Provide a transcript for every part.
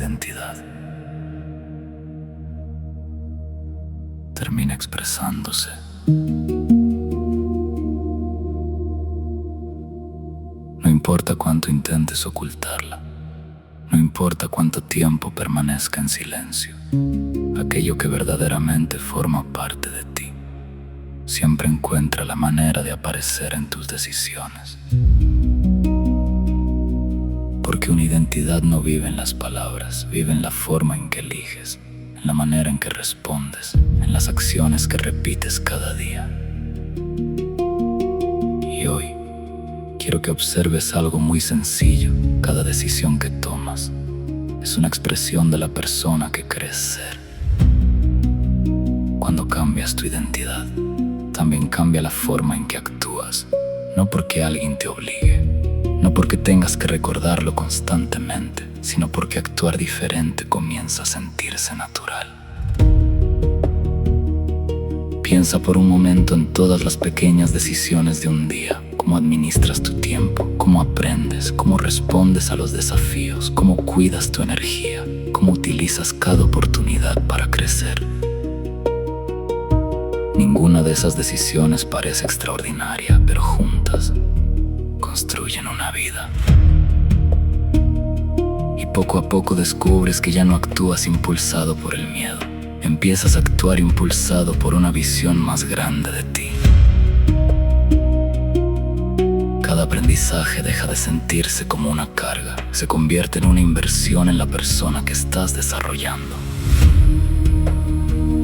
identidad termina expresándose. No importa cuánto intentes ocultarla, no importa cuánto tiempo permanezca en silencio, aquello que verdaderamente forma parte de ti siempre encuentra la manera de aparecer en tus decisiones. Porque una identidad no vive en las palabras, vive en la forma en que eliges, en la manera en que respondes, en las acciones que repites cada día. Y hoy quiero que observes algo muy sencillo. Cada decisión que tomas es una expresión de la persona que crees ser. Cuando cambias tu identidad, también cambia la forma en que actúas, no porque alguien te obligue, no porque tengas que recordarlo constantemente, sino porque actuar diferente comienza a sentirse natural. Piensa por un momento en todas las pequeñas decisiones de un día, cómo administras tu tiempo, cómo aprendes, cómo respondes a los desafíos, cómo cuidas tu energía, cómo utilizas cada oportunidad para crecer. Ninguna de esas decisiones parece extraordinaria, pero juntas construyen una vida. Y poco a poco descubres que ya no actúas impulsado por el miedo. Empiezas a actuar impulsado por una visión más grande de ti. Cada aprendizaje deja de sentirse como una carga, se convierte en una inversión en la persona que estás desarrollando.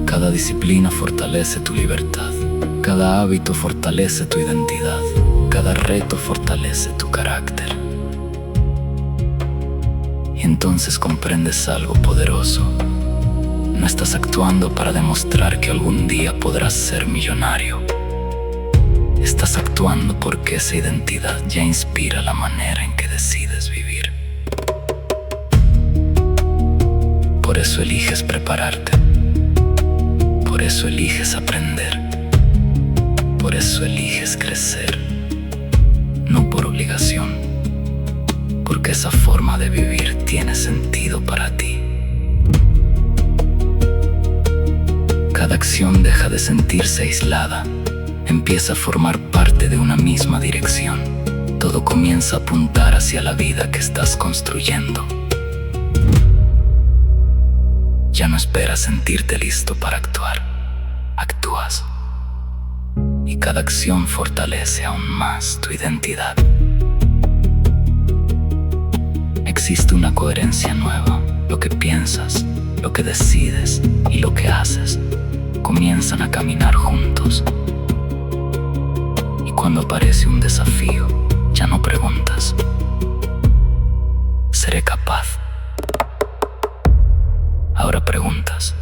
Cada disciplina fortalece tu libertad, cada hábito fortalece tu identidad, cada reto fortalece tu carácter. Y entonces comprendes algo poderoso. No estás actuando para demostrar que algún día podrás ser millonario. Estás actuando porque esa identidad ya inspira la manera en que decides vivir. Por eso eliges prepararte. Por eso eliges aprender. Por eso eliges crecer. No por obligación. Porque esa forma de vivir tiene sentido para ti. Cada acción deja de sentirse aislada. Empieza a formar parte de una misma dirección. Todo comienza a apuntar hacia la vida que estás construyendo. Ya no esperas sentirte listo para actuar. Actúas. Y cada acción fortalece aún más tu identidad. Existe una coherencia nueva. Lo que piensas, lo que decides y lo que haces comienzan a caminar juntos. Y cuando aparece un desafío, ya no preguntas: ¿seré capaz? Ahora preguntas: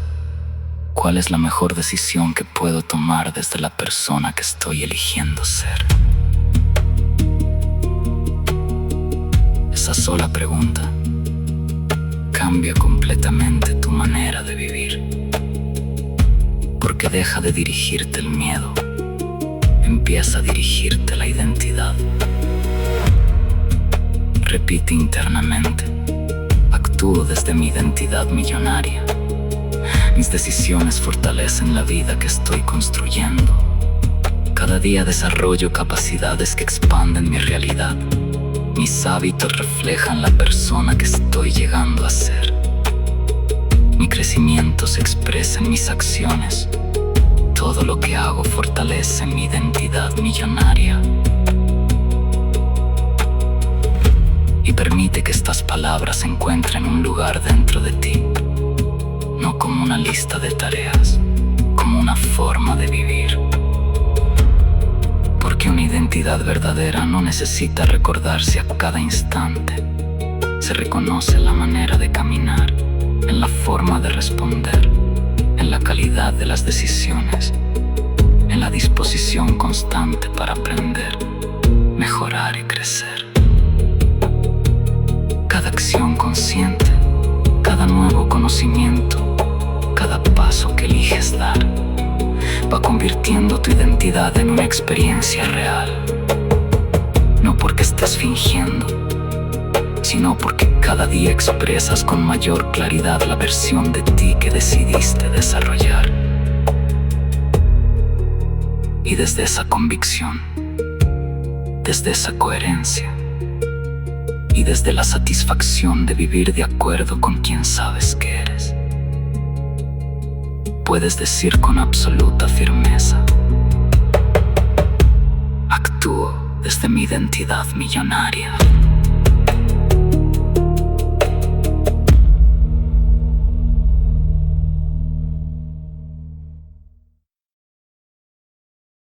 ¿cuál es la mejor decisión que puedo tomar desde la persona que estoy eligiendo ser? Esa sola pregunta cambia completamente tu manera de vivir. Porque deja de dirigirte el miedo, empieza a dirigirte la identidad. Repite internamente: actúo desde mi identidad millonaria. Mis decisiones fortalecen la vida que estoy construyendo. Cada día desarrollo capacidades que expanden mi realidad. Mis hábitos reflejan la persona que estoy llegando a ser. Mi crecimiento se expresa en mis acciones. Todo lo que hago fortalece mi identidad millonaria. Y permite que estas palabras encuentren un lugar dentro de ti. No como una lista de tareas, como una forma de vivir. Porque una identidad verdadera no necesita recordarse a cada instante. Se reconoce en la manera de caminar, en la forma de responder, en la calidad de las decisiones, en la disposición constante para aprender, mejorar y crecer. Cada acción consciente, cada nuevo conocimiento, cada paso que eliges dar, va convirtiendo tu identidad en una experiencia real. No porque estés fingiendo, sino porque cada día expresas con mayor claridad la versión de ti que decidiste desarrollar. Y desde esa convicción, desde esa coherencia y desde la satisfacción de vivir de acuerdo con quien sabes que eres, puedes decir con absoluta firmeza: actúo desde mi identidad millonaria.